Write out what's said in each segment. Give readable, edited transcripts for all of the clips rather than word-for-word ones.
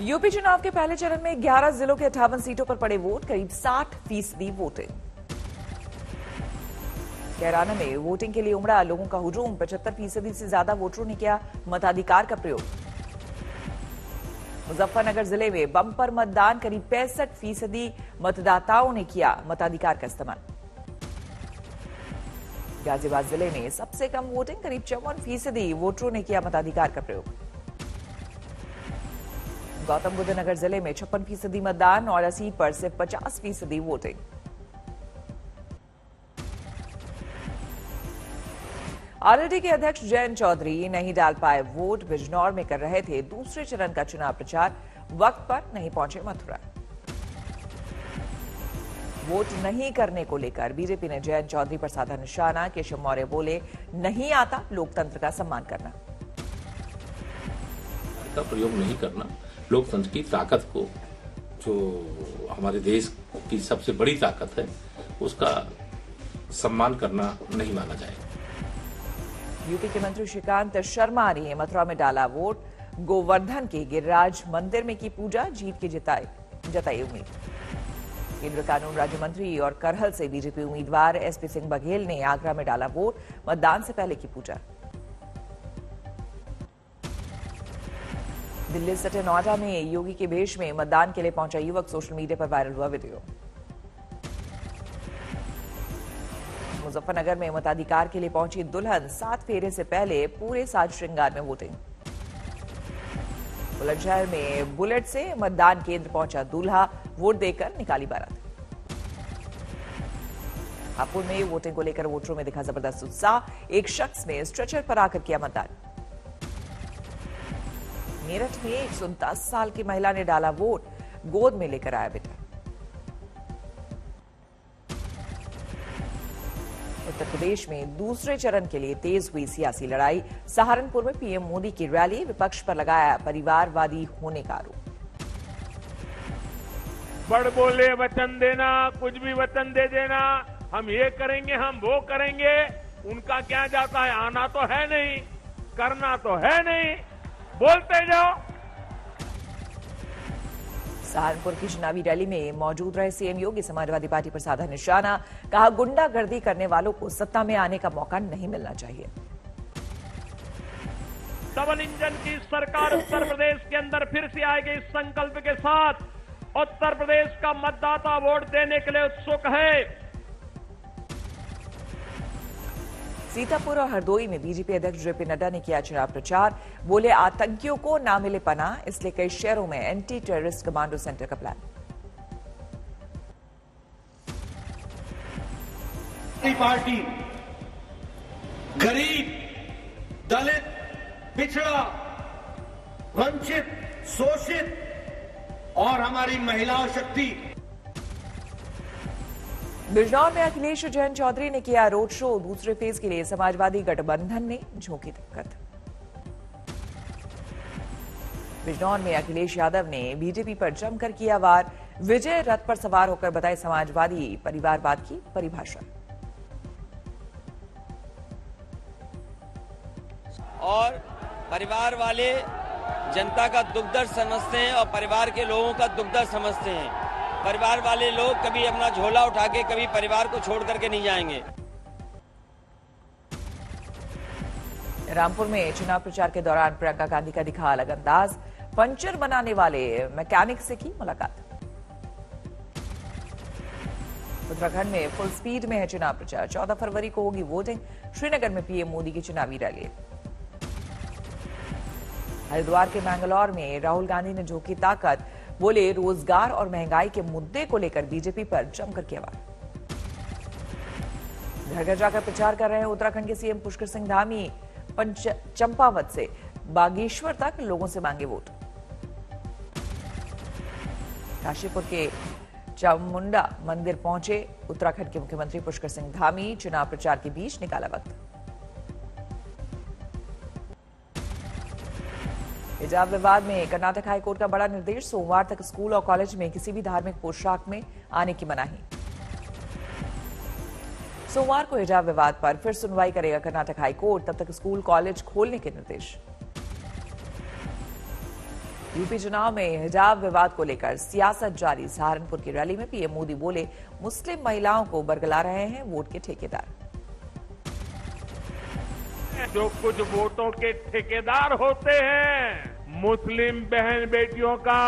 UP चुनाव के पहले चरण में 11 जिलों के 58 सीटों पर पड़े वोट, करीब 60% वोटिंग। कैराना में वोटिंग के लिए उमड़ा लोगों का हुजूम, 75% से ज्यादा वोटरों ने किया मताधिकार का प्रयोग। मुजफ्फरनगर जिले में बम्पर मतदान, करीब 65% मतदाताओं ने किया मताधिकार का इस्तेमाल। गाजियाबाद जिले में सबसे कम वोटिंग, करीब 54% वोटरों ने किया मताधिकार का प्रयोग। गौतम बुद्ध नगर जिले में 56% मतदान और सीट पर सिर्फ 50% वोटिंग। आरएलडी के अध्यक्ष जयंत चौधरी नहीं डाल पाए वोट, बिजनौर में कर रहे थे दूसरे चरण का चुनाव प्रचार, वक्त पर नहीं पहुंचे मथुरा। वोट नहीं करने को लेकर बीजेपी ने जयंत चौधरी पर साधा निशाना। केशव मौर्य बोले, नहीं आता लोकतंत्र का सम्मान करना, का प्रयोग नहीं करना, लोकतंत्र की ताकत को, जो हमारे देश की सबसे बड़ी ताकत है, उसका सम्मान करना नहीं माना जाएगा। यूपी के मंत्री श्रीकांत शर्मा ने मथुरा में डाला वोट, गोवर्धन के गिरिराज मंदिर में की पूजा, जीत की जताई उम्मीद। केंद्र कानून राज्य मंत्री और करहल से बीजेपी उम्मीदवार एसपी सिंह बघेल ने आगरा में डाला वोट, मतदान से पहले की पूजा। दिल्ली सटे नोएडा में योगी के भेष में मतदान के लिए पहुंचा युवक, सोशल मीडिया पर वायरल हुआ वीडियो। मुजफ्फरनगर में मताधिकार के लिए पहुंची दुल्हन, 7 फेरे से पहले पूरे साज श्रृंगार में वोटिंग। बुलंदशहर में बुलेट से मतदान केंद्र पहुंचा दूल्हा, वोट देकर निकाली बारात। हापुड़ में वोटिंग को लेकर वोटरों में दिखा जबरदस्त उत्साह, एक शख्स ने स्ट्रेचर पर आकर किया मतदान। मेरठ में 110 साल की महिला ने डाला वोट, गोद में लेकर आया बेटा। उत्तर प्रदेश में दूसरे चरण के लिए तेज हुई सियासी लड़ाई, सहारनपुर में पीएम मोदी की रैली, विपक्ष पर लगाया परिवारवादी होने का आरोप। बड़ बोले वचन देना, कुछ भी वचन दे देना, हम ये करेंगे, हम वो करेंगे, उनका क्या जाता है, आना तो है नहीं, करना तो है नहीं, बोलते जाओ। सहारनपुर की चुनावी रैली में मौजूद रहे सीएम योगी, समाजवादी पार्टी पर साधा निशाना, कहा गुंडागर्दी करने वालों को सत्ता में आने का मौका नहीं मिलना चाहिए। डबल इंजन की सरकार उत्तर प्रदेश के अंदर फिर से आएगी, इस संकल्प के साथ उत्तर प्रदेश का मतदाता वोट देने के लिए उत्सुक है। सीतापुर और हरदोई में बीजेपी अध्यक्ष जेपी नड्डा ने किया चुनाव प्रचार, बोले आतंकियों को ना मिले पनाह, इसलिए कई शहरों में एंटी टेररिस्ट कमांडो सेंटर का प्लान। पार्टी गरीब, दलित, पिछड़ा, वंचित, शोषित और हमारी महिला शक्ति। बिजनौर में अखिलेश और जयंत चौधरी ने किया रोड शो, दूसरे फेज के लिए समाजवादी गठबंधन ने झोंकी दिक्कत। बिजनौर में अखिलेश यादव ने बीजेपी पर जमकर किया वार, विजय रथ पर सवार होकर बताई समाजवादी परिवारवाद की परिभाषा। और परिवार वाले जनता का दुख दर्द समझते हैं और परिवार के लोगों का दुख दर्द समझते हैं। परिवार वाले लोग कभी अपना झोला उठा के कभी परिवार को छोड़ करके नहीं जाएंगे। रामपुर में चुनाव प्रचार के दौरान प्रियंका गांधी का दिखा अलग अंदाज, पंचर बनाने वाले मैकेनिक से की मुलाकात। उत्तराखंड में फुल स्पीड में है चुनाव प्रचार, 14 फरवरी को होगी वोटिंग। श्रीनगर में पीएम मोदी की चुनावी रैली। हरिद्वार के मैंगलोर में राहुल गांधी ने झोंकी ताकत, बोले रोजगार और महंगाई के मुद्दे को लेकर बीजेपी पर जमकर किया वार। घर घर जाकर प्रचार कर रहे हैं उत्तराखंड के सीएम पुष्कर सिंह धामी, चंपावत से बागेश्वर तक लोगों से मांगे वोट। काशीपुर के चामुंडा मंदिर पहुंचे उत्तराखंड के मुख्यमंत्री पुष्कर सिंह धामी, चुनाव प्रचार के बीच निकाला वक्त। हिजाब विवाद में कर्नाटक हाईकोर्ट का बड़ा निर्देश, सोमवार तक स्कूल और कॉलेज में किसी भी धार्मिक पोशाक में आने की मनाही। सोमवार को हिजाब विवाद पर फिर सुनवाई करेगा कर्नाटक हाईकोर्ट, तब तक स्कूल कॉलेज खोलने के निर्देश। यूपी चुनाव में हिजाब विवाद को लेकर सियासत जारी। सहारनपुर की रैली में पीएम मोदी बोले, मुस्लिम महिलाओं को बरगला रहे हैं वोट के ठेकेदार। जो कुछ वोटों के ठेकेदार होते हैं, मुस्लिम बहन बेटियों का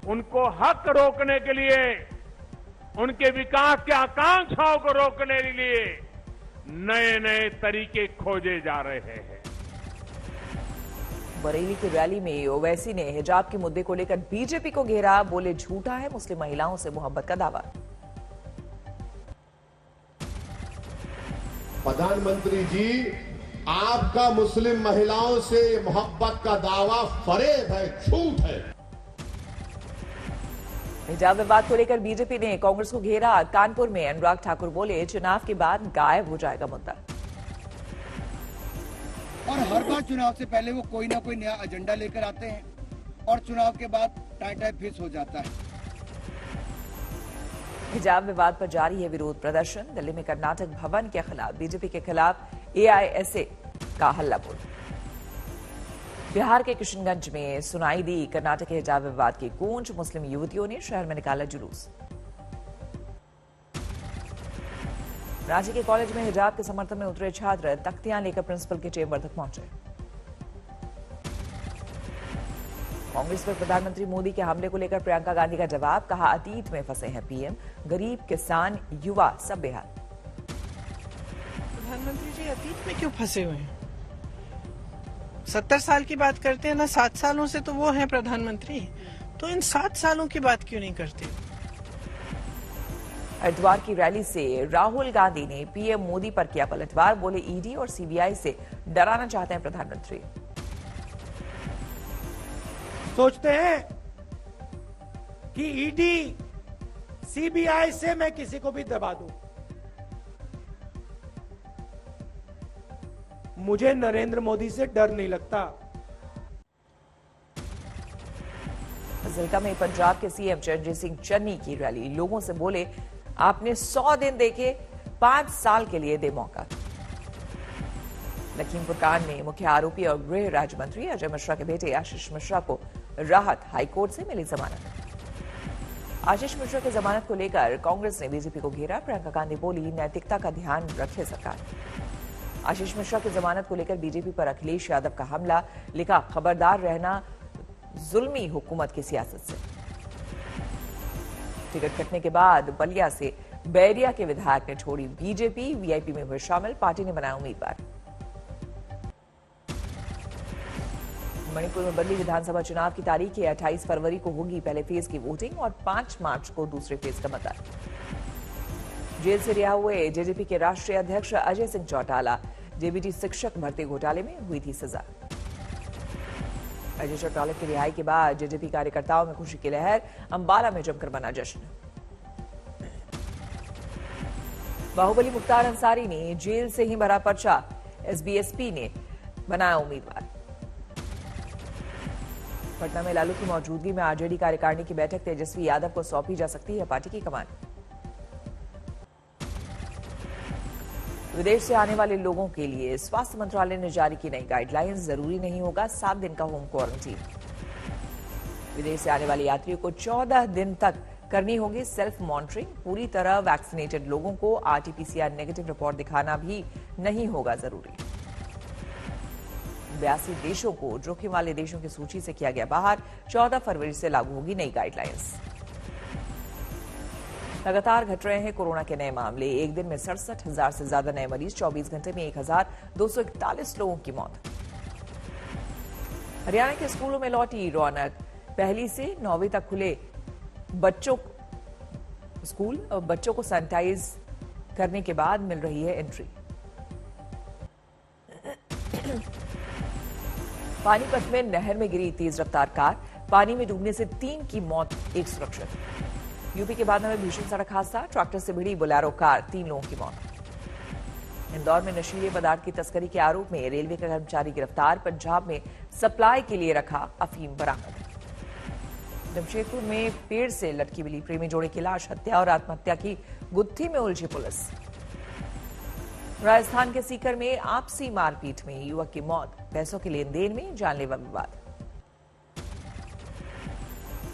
उनको हक रोकने के लिए, उनके विकास की आकांक्षाओं को रोकने के लिए नए नए तरीके खोजे जा रहे हैं। बरेली की रैली में ओवैसी ने हिजाब के मुद्दे को लेकर बीजेपी को घेरा। बोले, झूठा है मुस्लिम महिलाओं से मोहब्बत का दावा। प्रधानमंत्री जी, आपका मुस्लिम महिलाओं से मोहब्बत का दावा फरेब है, झूठ है। हिजाब विवाद को लेकर बीजेपी ने कांग्रेस को घेरा। कानपुर में अनुराग ठाकुर बोले, चुनाव के बाद गायब हो जाएगा मुद्दा। और हर बार चुनाव से पहले वो कोई ना कोई नया एजेंडा लेकर आते हैं और चुनाव के बाद टाई फिक्स हो जाता है। हिजाब विवाद पर जारी है विरोध प्रदर्शन। दिल्ली में कर्नाटक भवन के खिलाफ बीजेपी के खिलाफ एआईएसए का हल्ला बोल। बिहार के किशनगंज में सुनाई दी कर्नाटक के हिजाब विवाद की गूंज। मुस्लिम युवतियों ने शहर में निकाला जुलूस। रांची के कॉलेज में हिजाब के समर्थन में उतरे छात्र तख्तियां लेकर प्रिंसिपल के चेंबर तक पहुंचे। कांग्रेस पर प्रधानमंत्री मोदी के हमले को लेकर प्रियंका गांधी का जवाब। कहा, अतीत में फंसे हैं पीएम, गरीब, किसान, युवा सब बेहाल। प्रधानमंत्री जी अतीत में क्यों फंसे हुए हैं? 70 साल की बात करते हैं ना, 7 सालों से तो वो हैं प्रधानमंत्री, तो इन 7 सालों की बात क्यों नहीं करते? हरिद्वार की रैली से राहुल गांधी ने पीएम मोदी पर किया पलटवार। बोले, ईडी और सीबीआई से डराना चाहते हैं प्रधानमंत्री। सोचते हैं कि ईडी सीबीआई से मैं किसी को भी दबा दूं। मुझे नरेंद्र मोदी से डर नहीं लगता। फजिल्का में पंजाब के सीएम चरणजीत सिंह चन्नी की रैली। लोगों से बोले, आपने 100 दिन देखे, 5 साल के लिए दे मौका। लखीमपुर कांड में मुख्य आरोपी और गृह राज्य मंत्री अजय मिश्रा के बेटे आशीष मिश्रा को राहत, हाईकोर्ट से मिली जमानत। आशीष मिश्रा की जमानत को लेकर कांग्रेस ने बीजेपी को घेरा। प्रियंका गांधी बोली, नैतिकता का ध्यान रखे सरकार। आशीष मिश्रा की जमानत को लेकर बीजेपी पर अखिलेश यादव का हमला। लिखा, खबरदार रहना जुल्मी हुकूमत की सियासत से। टिकट कटने के बाद बलिया से बैरिया के विधायक ने छोड़ी बीजेपी। वीआईपी में हुए शामिल, पार्टी ने बनाया उम्मीदवार। मणिपुर में बदली विधानसभा चुनाव की तारीख 28 फरवरी को होगी पहले फेज की वोटिंग और 5 मार्च को दूसरे फेज का मतदान। जेल से रिहा हुए जेजेपी के राष्ट्रीय अध्यक्ष अजय सिंह चौटाला, जेबीटी शिक्षक भर्ती घोटाले में हुई थी सजा। अजय चौटाला की रिहाई के बाद जेजेपी कार्यकर्ताओं में खुशी की लहर। अंबाला में जमकर बना जश्न। बाहुबली मुख्तार अंसारी ने जेल से ही भरा पर्चा। एसबीएसपी ने बनाया उम्मीदवार। पटना में लालू की मौजूदगी में आरजेडी कार्यकारिणी की बैठक। तेजस्वी यादव को सौंपी जा सकती है पार्टी की कमान। विदेश से आने वाले लोगों के लिए स्वास्थ्य मंत्रालय ने जारी की नई गाइडलाइंस। जरूरी नहीं होगा 7 दिन का होम क्वारंटीन। विदेश से आने वाले यात्रियों को 14 दिन तक करनी होगी सेल्फ मॉनिटरिंग। पूरी तरह वैक्सीनेटेड लोगों को आरटीपीसीआर नेगेटिव रिपोर्ट दिखाना भी नहीं होगा जरूरी। 82 देशों को जोखिम वाले देशों की सूची से किया गया बाहर। 14 फरवरी से लागू होगी नई गाइडलाइंस। लगातार घट रहे हैं कोरोना के नए मामले। एक दिन में 67,000 से ज्यादा नए मरीज। 24 घंटे में 1,241 लोगों की मौत। हरियाणा के स्कूलों में लौटी रौनक। पहली से 9वीं तक खुले स्कूल और बच्चों को सैनिटाइज करने के बाद मिल रही है एंट्री। पानीपत में नहर में गिरी तेज रफ्तार कार। पानी में डूबने से 3 की मौत, 1 सुरक्षित। यूपी के बांदा में भीषण सड़क हादसा। ट्रैक्टर से भिड़ी बोलेरो कार, 3 लोगों की मौत। इंदौर में नशीले पदार्थ की तस्करी के आरोप में रेलवे का कर्मचारी गिरफ्तार। पंजाब में सप्लाई के लिए रखा अफीम बरामद। जमशेदपुर में पेड़ से लटकी मिली प्रेमी जोड़े की लाश। हत्या और आत्महत्या की गुत्थी में उलझी पुलिस। राजस्थान के सीकर में आपसी मारपीट में युवक की मौत। पैसों के लेन देन में जानलेवा विवाद।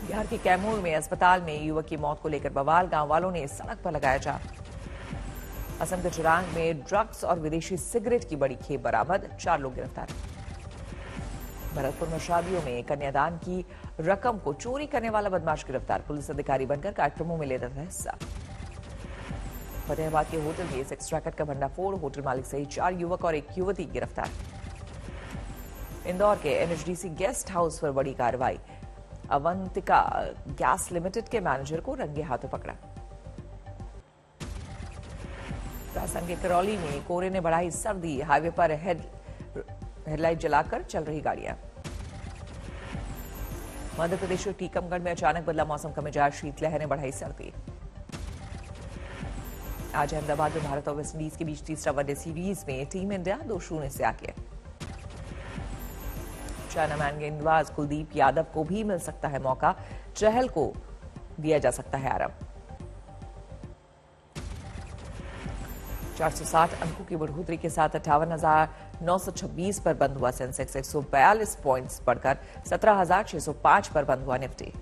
बिहार के कैमूर में अस्पताल में युवक की मौत को लेकर बवाल, गांव वालों ने सड़क पर लगाया जाम। असम के चिरांग में ड्रग्स और विदेशी सिगरेट की बड़ी खेप बरामद, 4 लोग गिरफ्तार। भरतपुर में शादियों में कन्यादान की रकम को चोरी करने वाला बदमाश गिरफ्तार, पुलिस अधिकारी बनकर कार्यक्रमों में लेता था हिस्सा। फतेहाबाद के होटल में सेक्स रैकेट का भंडाफोड़, होटल मालिक सहित 4 युवक और 1 युवती गिरफ्तार। इंदौर के एनएचडीसी गेस्ट हाउस पर बड़ी कार्रवाई, अवंतिका गैस लिमिटेड के मैनेजर को रंगे हाथों पकड़ा। राजस्थान के करौली में कोहरे ने बढ़ाई सर्दी, हाईवे पर हेडलाइट जलाकर चल रही गाड़ियां। मध्य प्रदेश के टीकमगढ़ में अचानक बदला मौसम का मिजाज, शीतलहर ने बढ़ाई सर्दी। आज अहमदाबाद में भारत और वेस्टइंडीज के बीच तीसरा वनडे सीरीज में टीम इंडिया 2-0 से आगे। चाइनामैन गेंदबाज कुलदीप यादव को भी मिल सकता है मौका, चहल को दिया जा सकता है आराम। 460 अंकों की बढ़ोतरी के साथ 58,926 पर बंद हुआ सेंसेक्स, 142 पॉइंट्स बढ़कर 17,605 पर बंद हुआ निफ्टी।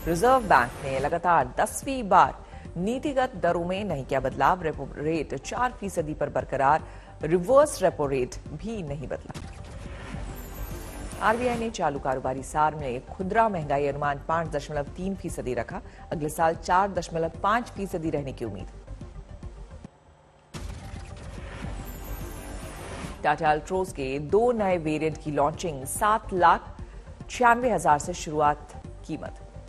रिजर्व बैंक ने लगातार 10वीं बार नीतिगत दरों में नहीं किया बदलाव, रेपो रेट 4% पर बरकरार, रिवर्स रेपो रेट भी नहीं बदला। आरबीआई ने चालू कारोबारी साल में खुदरा महंगाई अनुमान 5.3% रखा, अगले साल 4.5% रहने की उम्मीद। टाटा अल्ट्रोज के 2 नए वेरिएंट की लॉन्चिंग, 7,96,000 से शुरुआत कीमत।